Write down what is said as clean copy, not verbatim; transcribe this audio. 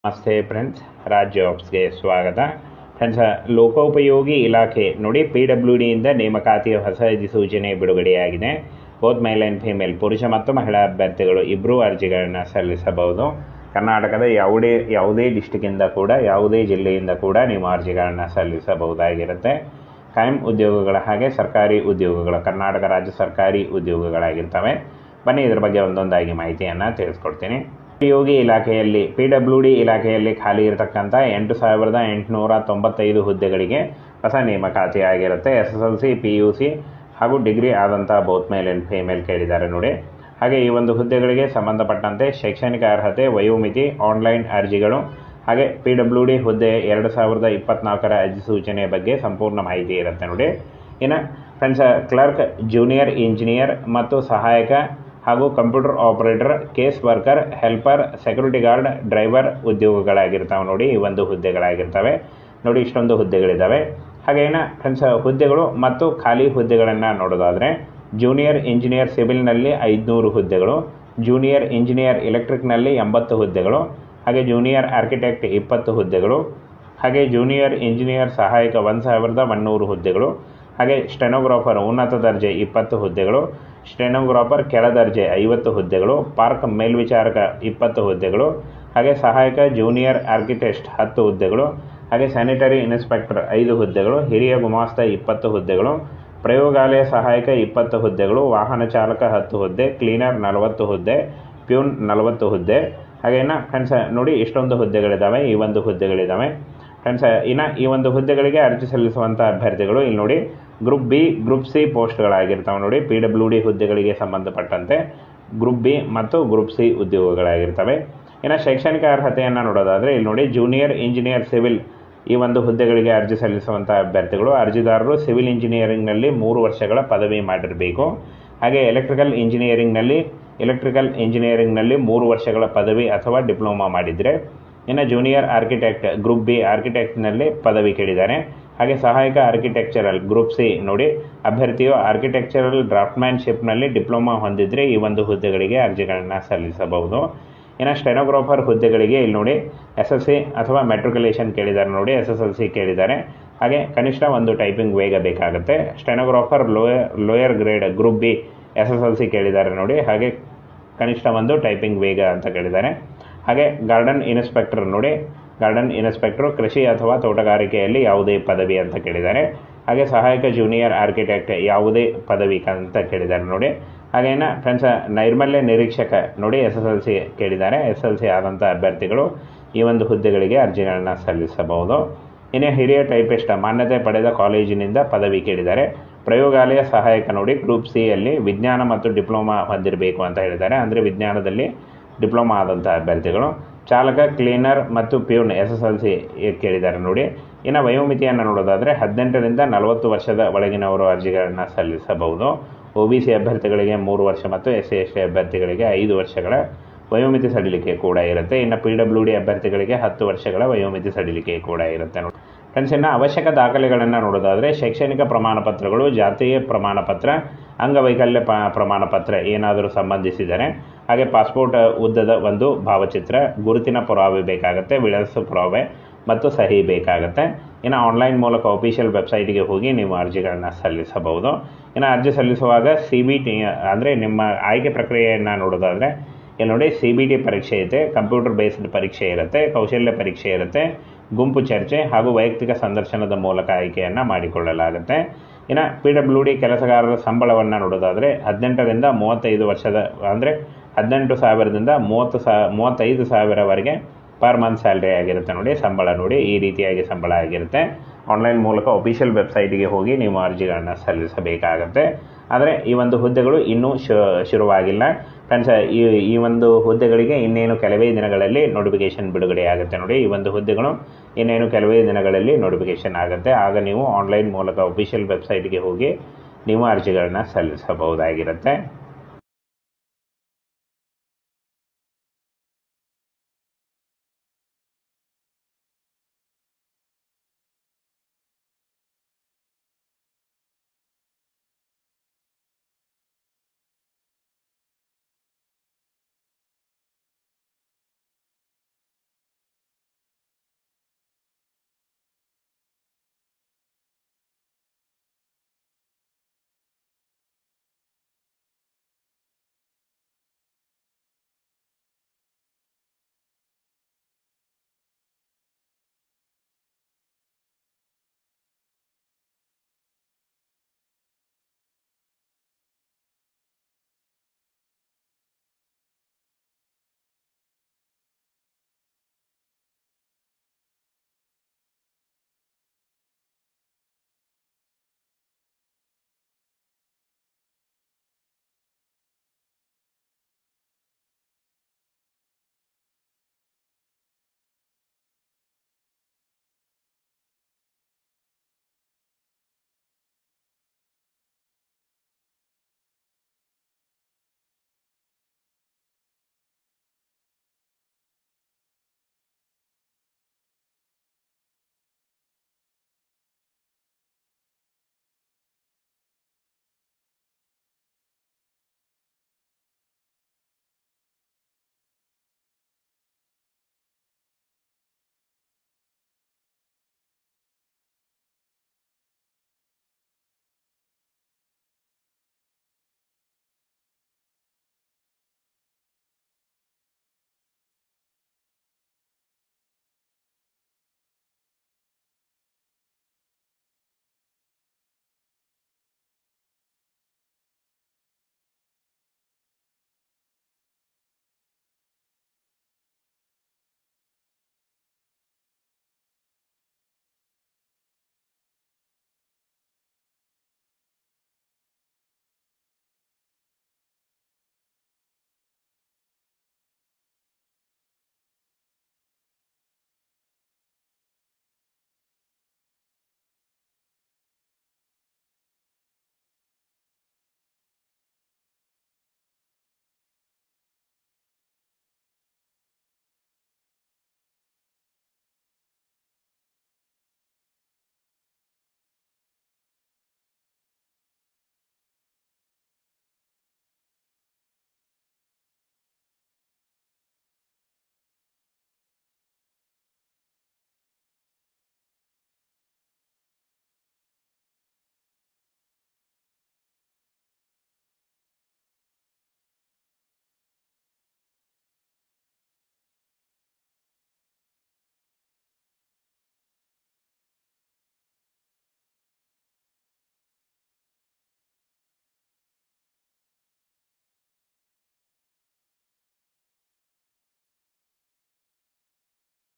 ನಮಸ್ತೆ ಫ್ರೆಂಡ್ಸ್, ರಾಜ್ ಜಾಬ್ಸ್ಗೆ ಸ್ವಾಗತ. ಫ್ರೆಂಡ್ಸ್, ಲೋಕೋಪಯೋಗಿ ಇಲಾಖೆ ನೋಡಿ PWDಯಿಂದ ನೇಮಕಾತಿಯ ಹೊಸ ಅಧಿಸೂಚನೆ ಬಿಡುಗಡೆಯಾಗಿದೆ. ಬೋತ್ ಮೇಲ್ ಆ್ಯಂಡ್ ಫಿಮೇಲ್, ಪುರುಷ ಮತ್ತು ಮಹಿಳಾ ಅಭ್ಯರ್ಥಿಗಳು ಇಬ್ಬರೂ ಅರ್ಜಿಗಳನ್ನು ಸಲ್ಲಿಸಬಹುದು. ಕರ್ನಾಟಕದ ಯಾವುದೇ ಡಿಸ್ಟಿಕ್ಕಿಂದ ಕೂಡ, ಯಾವುದೇ ಜಿಲ್ಲೆಯಿಂದ ಕೂಡ ನೀವು ಅರ್ಜಿಗಳನ್ನು ಸಲ್ಲಿಸಬಹುದಾಗಿರುತ್ತೆ. ಕಾಯಂ ಉದ್ಯೋಗಗಳ ಹಾಗೆ ಸರ್ಕಾರಿ ಉದ್ಯೋಗಗಳು, ಕರ್ನಾಟಕ ರಾಜ್ಯ ಸರ್ಕಾರಿ ಉದ್ಯೋಗಗಳಾಗಿರ್ತವೆ. ಬನ್ನಿ ಇದರ ಬಗ್ಗೆ ಒಂದೊಂದಾಗಿ ಮಾಹಿತಿಯನ್ನು ತಿಳಿಸ್ಕೊಡ್ತೀನಿ. ಯೋಗಿ ಇಲಾಖೆಯಲ್ಲಿ PWD ಇಲಾಖೆಯಲ್ಲಿ ಖಾಲಿ ಇರತಕ್ಕಂಥ 8,895 ಹುದ್ದೆಗಳಿಗೆ ಹೊಸ ನೇಮಕಾತಿ ಆಗಿರುತ್ತೆ. SSLC, PUC ಹಾಗೂ ಡಿಗ್ರಿ ಆದಂಥ ಬೋತ್ ಮೇಲ್ ಆ್ಯಂಡ್ ಫಿಮೇಲ್ ಕೇಳಿದ್ದಾರೆ ನೋಡಿ. ಹಾಗೆ ಈ ಒಂದು ಹುದ್ದೆಗಳಿಗೆ ಸಂಬಂಧಪಟ್ಟಂತೆ ಶೈಕ್ಷಣಿಕ ಅರ್ಹತೆ, ವಯೋಮಿತಿ, ಆನ್ಲೈನ್ ಅರ್ಜಿಗಳು ಹಾಗೆ PWD ಹುದ್ದೆ 2024ರ ಅಧಿಸೂಚನೆ ಬಗ್ಗೆ ಸಂಪೂರ್ಣ ಮಾಹಿತಿ ಇರುತ್ತೆ ನೋಡಿ. ಇನ್ನು ಫ್ರೆಂಡ್ಸ್, ಕ್ಲರ್ಕ್, ಜೂನಿಯರ್ ಇಂಜಿನಿಯರ್ ಮತ್ತು ಸಹಾಯಕ ಹಾಗೂ computer operator, case worker, helper, security guard, driver ಉದ್ಯೋಗಗಳಾಗಿರ್ತಾವೆ ನೋಡಿ. ಈ ಒಂದು ಹುದ್ದೆಗಳಾಗಿರ್ತವೆ ನೋಡಿ. ಇಷ್ಟೊಂದು ಹುದ್ದೆಗಳಿದ್ದಾವೆ. ಹಾಗೇನ ಫ್ರೆಂಡ್ಸ್, ಹುದ್ದೆಗಳು ಮತ್ತು ಖಾಲಿ ಹುದ್ದೆಗಳನ್ನು ನೋಡೋದಾದರೆ, ಜೂನಿಯರ್ ಇಂಜಿನಿಯರ್ ಸಿವಿಲ್ನಲ್ಲಿ 500 ಹುದ್ದೆಗಳು, ಜೂನಿಯರ್ ಇಂಜಿನಿಯರ್ ಎಲೆಕ್ಟ್ರಿಕ್ನಲ್ಲಿ 80 ಹುದ್ದೆಗಳು, ಹಾಗೆ ಜೂನಿಯರ್ ಆರ್ಕಿಟೆಕ್ಟ್ 20 ಹುದ್ದೆಗಳು, ಹಾಗೆ ಜೂನಿಯರ್ ಇಂಜಿನಿಯರ್ ಸಹಾಯಕ 1,100 ಹುದ್ದೆಗಳು, ಹಾಗೆ ಸ್ಟೆನೋಗ್ರಾಫರ್ ಉನ್ನತ ದರ್ಜೆ 20 ಹುದ್ದೆಗಳು, ಸ್ಟೆನೋಗ್ರಾಫರ್ ಕೆಳ ದರ್ಜೆ 50 ಹುದ್ದೆಗಳು, ಪಾರ್ಕ್ ಮೇಲ್ವಿಚಾರಕ 20 ಹುದ್ದೆಗಳು, ಹಾಗೆ ಸಹಾಯಕ ಜೂನಿಯರ್ ಆರ್ಕಿಟೆಕ್ಟ್ 10 ಹುದ್ದೆಗಳು, ಹಾಗೆ ಸ್ಯಾನಿಟರಿ ಇನ್ಸ್ಪೆಕ್ಟರ್ 5 ಹುದ್ದೆಗಳು, ಹಿರಿಯ ಗುಮಾಸ್ತ 20 ಹುದ್ದೆಗಳು, ಪ್ರಯೋಗಾಲಯ ಸಹಾಯಕ 20 ಹುದ್ದೆಗಳು, ವಾಹನ ಚಾಲಕ 10 ಹುದ್ದೆ, ಕ್ಲೀನರ್ 40 ಹುದ್ದೆ, ಪ್ಯೂನ್ 40 ಹುದ್ದೆ. ಹಾಗೇನ ಫ್ರೆಂಡ್ಸ್ ನೋಡಿ, ಇಷ್ಟೊಂದು ಹುದ್ದೆಗಳಿದ್ದಾವೆ. ಈ ಒಂದು ಹುದ್ದೆಗಳಿದ್ದಾವೆ ಫ್ರೆಂಡ್ಸ್. ಇನ್ನು ಈ ಒಂದು ಹುದ್ದೆಗಳಿಗೆ ಅರ್ಜಿ ಸಲ್ಲಿಸುವಂಥ ಅಭ್ಯರ್ಥಿಗಳು ಇಲ್ಲಿ ನೋಡಿ, ಗ್ರೂಪ್ ಬಿ, ಗ್ರೂಪ್ ಸಿ ಪೋಸ್ಟ್ಗಳಾಗಿರ್ತಾವೆ ನೋಡಿ. PWD ಹುದ್ದೆಗಳಿಗೆ ಸಂಬಂಧಪಟ್ಟಂತೆ ಗ್ರೂಪ್ ಬಿ ಮತ್ತು ಗ್ರೂಪ್ ಸಿ ಉದ್ಯೋಗಗಳಾಗಿರ್ತವೆ. ಇನ್ನು ಶೈಕ್ಷಣಿಕ ಅರ್ಹತೆಯನ್ನು ನೋಡೋದಾದರೆ ಇಲ್ಲಿ ನೋಡಿ, ಜೂನಿಯರ್ ಇಂಜಿನಿಯರ್ ಸಿವಿಲ್ ಈ ಒಂದು ಹುದ್ದೆಗಳಿಗೆ ಅರ್ಜಿ ಸಲ್ಲಿಸುವಂಥ ಅಭ್ಯರ್ಥಿಗಳು, ಅರ್ಜಿದಾರರು ಸಿವಿಲ್ ಇಂಜಿನಿಯರಿಂಗ್ನಲ್ಲಿ 3 ವರ್ಷಗಳ ಪದವಿ ಮಾಡಿರಬೇಕು. ಹಾಗೆ ಎಲೆಕ್ಟ್ರಿಕಲ್ ಇಂಜಿನಿಯರಿಂಗ್ನಲ್ಲಿ 3 ವರ್ಷಗಳ ಪದವಿ ಅಥವಾ ಡಿಪ್ಲೊಮಾ ಮಾಡಿದರೆ. ಇನ್ನು ಜೂನಿಯರ್ ಆರ್ಕಿಟೆಕ್ಟ್ ಗ್ರೂಪ್ ಬಿ ಆರ್ಕಿಟೆಕ್ಟ್ನಲ್ಲಿ ಪದವಿ ಕೇಳಿದ್ದಾರೆ. ಹಾಗೆ ಸಹಾಯಕ ಆರ್ಕಿಟೆಕ್ಚರಲ್ ಗ್ರೂಪ್ ಸಿ ನೋಡಿ, ಅಭ್ಯರ್ಥಿಯು ಆರ್ಕಿಟೆಕ್ಚರಲ್ ಡ್ರಾಫ್ಟ್ಮ್ಯಾನ್ಶಿಪ್ನಲ್ಲಿ ಡಿಪ್ಲೊಮಾ ಹೊಂದಿದ್ರೆ ಈ ಒಂದು ಹುದ್ದೆಗಳಿಗೆ ಅರ್ಜಿಗಳನ್ನು ಸಲ್ಲಿಸಬಹುದು. ಇನ್ನು ಸ್ಟೆನೋಗ್ರಾಫರ್ ಹುದ್ದೆಗಳಿಗೆ ಇಲ್ಲಿ ನೋಡಿ, SSC ಅಥವಾ ಮೆಟ್ರಿಕ್ಯುಲೇಷನ್ ಕೇಳಿದ್ದಾರೆ ನೋಡಿ, SSLC ಕೇಳಿದ್ದಾರೆ. ಹಾಗೆ ಕನಿಷ್ಠ ಒಂದು ಟೈಪಿಂಗ್ ವೇಗ ಬೇಕಾಗುತ್ತೆ. Stenographer lower grade group B SSLC ಕೇಳಿದ್ದಾರೆ ನೋಡಿ. ಹಾಗೆ ಕನಿಷ್ಠ ಒಂದು ಟೈಪಿಂಗ್ ವೇಗ ಅಂತ ಕೇಳಿದ್ದಾರೆ. ಹಾಗೆ ಗಾರ್ಡನ್ ಇನ್ಸ್ಪೆಕ್ಟರ್ ನೋಡಿ, ಗಾರ್ಡನ್ ಇನ್ಸ್ಪೆಕ್ಟರ್ ಕೃಷಿ ಅಥವಾ ತೋಟಗಾರಿಕೆಯಲ್ಲಿ ಯಾವುದೇ ಪದವಿ ಅಂತ ಕೇಳಿದ್ದಾರೆ. ಹಾಗೆ ಸಹಾಯಕ ಜೂನಿಯರ್ ಆರ್ಕಿಟೆಕ್ಟ್ ಯಾವುದೇ ಪದವಿ ಅಂತ ಕೇಳಿದ್ದಾರೆ ನೋಡಿ. ಹಾಗೇನ ಫ್ರೆಂಡ್ಸ್, ನೈರ್ಮಲ್ಯ ನಿರೀಕ್ಷಕ ನೋಡಿ, SSLC ಕೇಳಿದ್ದಾರೆ. SSLC ಆದಂಥ ಅಭ್ಯರ್ಥಿಗಳು ಈ ಒಂದು ಹುದ್ದೆಗಳಿಗೆ ಅರ್ಜಿಗಳನ್ನು ಸಲ್ಲಿಸಬಹುದು. ಇನ್ನು ಹಿರಿಯ ಟೈಪಿಸ್ಟ್ ಮಾನ್ಯತೆ ಪಡೆದ ಕಾಲೇಜಿನಿಂದ ಪದವಿ ಕೇಳಿದ್ದಾರೆ. ಪ್ರಯೋಗಾಲಯ ಸಹಾಯಕ ನೋಡಿ, ಗ್ರೂಪ್ ಸಿಯಲ್ಲಿ ವಿಜ್ಞಾನ ಮತ್ತು ಡಿಪ್ಲೊಮಾ ಹೊಂದಿರಬೇಕು ಅಂತ ಹೇಳಿದ್ದಾರೆ. ಅಂದರೆ ವಿಜ್ಞಾನದಲ್ಲಿ ಡಿಪ್ಲೊಮಾ ಆದಂಥ ಅಭ್ಯರ್ಥಿಗಳು. ಚಾಲಕ, ಕ್ಲೀನರ್ ಮತ್ತು ಪ್ಯೂನ್ SSLC ಕೇಳಿದ್ದಾರೆ ನೋಡಿ. ಇನ್ನು ವಯೋಮಿತಿಯನ್ನು ನೋಡೋದಾದರೆ 18ರಿಂದ 40 ವರ್ಷದ ಒಳಗಿನವರು ಅರ್ಜಿಗಳನ್ನು ಸಲ್ಲಿಸಬಹುದು. OBC ಅಭ್ಯರ್ಥಿಗಳಿಗೆ 3 ವರ್ಷ ಮತ್ತು SC/ST ಅಭ್ಯರ್ಥಿಗಳಿಗೆ 5 ವರ್ಷಗಳ ವಯೋಮಿತಿ ಸಡಿಲಿಕೆ ಕೂಡ ಇರುತ್ತೆ. ಇನ್ನು PWD ಅಭ್ಯರ್ಥಿಗಳಿಗೆ 10 ವರ್ಷಗಳ ವಯೋಮಿತಿ ಸಡಿಲಿಕೆ ಕೂಡ ಇರುತ್ತೆ ನೋಡಿ. ಫ್ರೆಂಡ್ಸ್, ಇನ್ನು ಅವಶ್ಯಕ ದಾಖಲೆಗಳನ್ನು ನೋಡೋದಾದರೆ ಶೈಕ್ಷಣಿಕ ಪ್ರಮಾಣ ಪತ್ರಗಳು, ಜಾತಿಯ ಪ್ರಮಾಣ ಪತ್ರ, ಅಂಗವೈಕಲ್ಯ ಪ್ರಮಾಣ ಪತ್ರ ಏನಾದರೂ ಸಂಬಂಧಿಸಿದರೆ, ಹಾಗೆ ಪಾಸ್ಪೋರ್ಟ್ ಉದ್ದದ ಒಂದು ಭಾವಚಿತ್ರ, ಗುರುತಿನ ಪುರಾವೆ ಬೇಕಾಗುತ್ತೆ, ವಿಳಾಸ ಪುರಾವೆ ಮತ್ತು ಸಹಿ ಬೇಕಾಗುತ್ತೆ. ಇನ್ನು ಆನ್ಲೈನ್ ಮೂಲಕ ಅಫಿಷಿಯಲ್ ವೆಬ್ಸೈಟ್ಗೆ ಹೋಗಿ ನೀವು ಅರ್ಜಿಗಳನ್ನು ಸಲ್ಲಿಸಬಹುದು. ಇನ್ನು ಅರ್ಜಿ ಸಲ್ಲಿಸುವಾಗ CBT ಅಂದರೆ ನಿಮ್ಮ ಆಯ್ಕೆ ಪ್ರಕ್ರಿಯೆಯನ್ನು ನೋಡೋದಾದರೆ ಇಲ್ಲಿ ನೋಡಿ, CBT ಪರೀಕ್ಷೆ ಇದೆ, ಕಂಪ್ಯೂಟರ್ ಬೇಸ್ಡ್ ಪರೀಕ್ಷೆ ಇರುತ್ತೆ, ಕೌಶಲ್ಯ ಪರೀಕ್ಷೆ ಇರುತ್ತೆ, ಗುಂಪು ಚರ್ಚೆ ಹಾಗೂ ವೈಯಕ್ತಿಕ ಸಂದರ್ಶನದ ಮೂಲಕ ಆಯ್ಕೆಯನ್ನು ಮಾಡಿಕೊಳ್ಳಲಾಗುತ್ತೆ. ಇನ್ನು PWD ಕೆಲಸಗಾರರ ಸಂಬಳವನ್ನು ನೋಡೋದಾದರೆ 18ರಿಂದ 35 ವರ್ಷದ ಅಂದರೆ 18,000ದಿಂದ 35,000ವರೆಗೆ ಪರ್ ಮಂತ್ ಸ್ಯಾಲ್ರಿ ಆಗಿರುತ್ತೆ ನೋಡಿ. ಸಂಬಳ ನೋಡಿ, ಈ ರೀತಿಯಾಗಿ ಸಂಬಳ ಆಗಿರುತ್ತೆ. ಆನ್ಲೈನ್ ಮೂಲಕ ಅಫಿಷಿಯಲ್ ವೆಬ್ಸೈಟ್ಗೆ ಹೋಗಿ ನೀವು ಅರ್ಜಿಗಳನ್ನು ಸಲ್ಲಿಸಬೇಕಾಗತ್ತೆ. ಆದರೆ ಈ ಒಂದು ಹುದ್ದೆಗಳು ಇನ್ನೂ ಶುರುವಾಗಿಲ್ಲ ಫ್ರೆಂಡ್ಸ್. ಈ ಒಂದು ಹುದ್ದೆಗಳಿಗೆ ಇನ್ನೇನು ಕೆಲವೇ ದಿನಗಳಲ್ಲಿ ನೋಟಿಫಿಕೇಷನ್ ಬಿಡುಗಡೆ ಆಗುತ್ತೆ ನೋಡಿ. ಈ ಒಂದು ಹುದ್ದೆಗಳು ಇನ್ನೇನು ಕೆಲವೇ ದಿನಗಳಲ್ಲಿ ನೋಟಿಫಿಕೇಷನ್ ಆಗುತ್ತೆ. ಆಗ ನೀವು ಆನ್ಲೈನ್ ಮೂಲಕ ಅಫಿಷಿಯಲ್ ವೆಬ್ಸೈಟ್ಗೆ ಹೋಗಿ ನೀವು ಅರ್ಜಿಗಳನ್ನು ಸಲ್ಲಿಸಬಹುದಾಗಿರುತ್ತೆ.